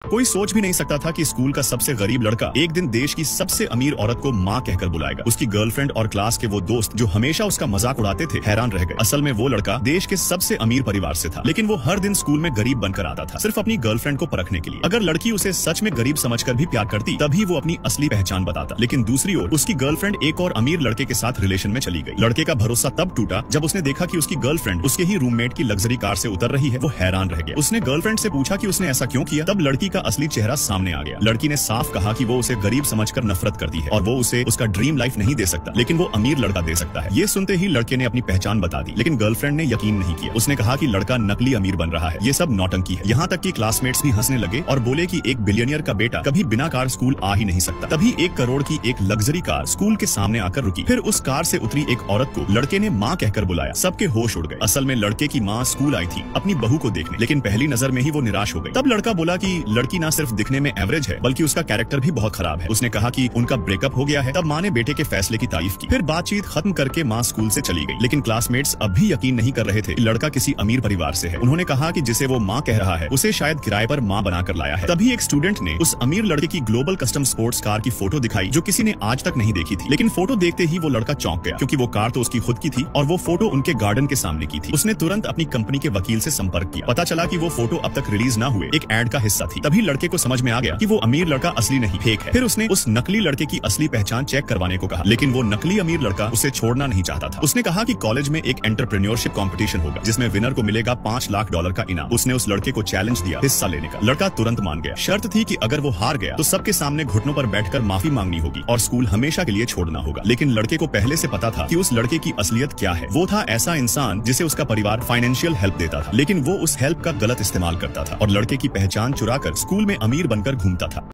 कोई सोच भी नहीं सकता था कि स्कूल का सबसे गरीब लड़का एक दिन देश की सबसे अमीर औरत को माँ कहकर बुलाएगा। उसकी गर्लफ्रेंड और क्लास के वो दोस्त जो हमेशा उसका मजाक उड़ाते थे हैरान रह गए। असल में वो लड़का देश के सबसे अमीर परिवार से था, लेकिन वो हर दिन स्कूल में गरीब बनकर आता था, सिर्फ अपनी गर्लफ्रेंड को परखने के लिए। अगर लड़की उसे सच में गरीब समझकर भी प्यार करती तभी वो अपनी असली पहचान बताता। लेकिन दूसरी ओर उसकी गर्लफ्रेंड एक और अमीर लड़के के साथ रिलेशन में चली गई। लड़के का भरोसा तब टूटा जब उसने देखा कि उसकी गर्लफ्रेंड उसके ही रूममेट की लग्जरी कार से उतर रही है। वो हैरान रह गया। उसने गर्लफ्रेंड से पूछा कि उसने ऐसा क्यों किया। तब लड़की का असली चेहरा सामने आ गया। लड़की ने साफ कहा कि वो उसे गरीब समझकर नफरत करती है और वो उसे उसका ड्रीम लाइफ नहीं दे सकता, लेकिन वो अमीर लड़का दे सकता है। ये सुनते ही लड़के ने अपनी पहचान बता दी, लेकिन गर्लफ्रेंड ने यकीन नहीं किया। उसने कहा कि लड़का नकली अमीर बन रहा है, ये सब नौटंकी है। यहाँ तक कि क्लासमेट्स भी हंसने लगे और बोले कि एक बिलियनियर का बेटा कभी बिना कार स्कूल आ ही नहीं सकता। तभी 1 करोड़ की एक लग्जरी कार स्कूल के सामने आकर रुकी। फिर उस कार से उतरी एक औरत को लड़के ने माँ कहकर बुलाया। सबके होश उड़ गए। असल में लड़के की माँ स्कूल आई थी अपनी बहू को देखने, लेकिन पहली नजर में ही वो निराश हो गई। तब लड़का बोला कि लड़की ना सिर्फ दिखने में एवरेज है बल्कि उसका कैरेक्टर भी बहुत खराब है। उसने कहा कि उनका ब्रेकअप हो गया है। तब माँ ने बेटे के फैसले की तारीफ की। फिर बातचीत खत्म करके माँ स्कूल से चली गई, लेकिन क्लासमेट्स अब भी यकीन नहीं कर रहे थे कि लड़का किसी अमीर परिवार से है। उन्होंने कहा कि जिसे वो माँ कह रहा है उसे शायद किराए पर माँ बनाकर लाया है। तभी एक स्टूडेंट ने उस अमीर लड़के की ग्लोबल कस्टम स्पोर्ट्स कार की फोटो दिखाई जो किसी ने आज तक नहीं देखी थी। लेकिन फोटो देखते ही वो लड़का चौंक गया, क्योंकि वो कार तो उसकी खुद की थी और वो फोटो उनके गार्डन के सामने की थी। उसने तुरंत अपनी कंपनी के वकील से संपर्क किया। पता चला कि वो फोटो अब तक रिलीज न हुए एक एड का हिस्सा थी। तभी लड़के को समझ में आ गया कि वो अमीर लड़का असली नहीं, फेक है। फिर उसने उस नकली लड़के की असली पहचान चेक करवाने को कहा, लेकिन वो नकली अमीर लड़का उसे छोड़ना नहीं चाहता था। उसने कहा कि कॉलेज में एक एंटरप्रेन्योरशिप कंपटीशन होगा जिसमें विनर को मिलेगा $5 लाख का इनाम। उसने उस लड़के को चैलेंज दिया हिस्सा लेने का। लड़का तुरंत मान गया। शर्त थी कि अगर वो हार गया तो सबके सामने घुटनों पर बैठकर माफी मांगनी होगी और स्कूल हमेशा के लिए छोड़ना होगा। लेकिन लड़के को पहले से पता था कि उस लड़के की असलियत क्या है। वो था ऐसा इंसान जिसे उसका परिवार फाइनेंशियल हेल्प देता था, लेकिन वो उस हेल्प का गलत इस्तेमाल करता था और लड़के की पहचान चुराकर स्कूल में अमीर बनकर घूमता था।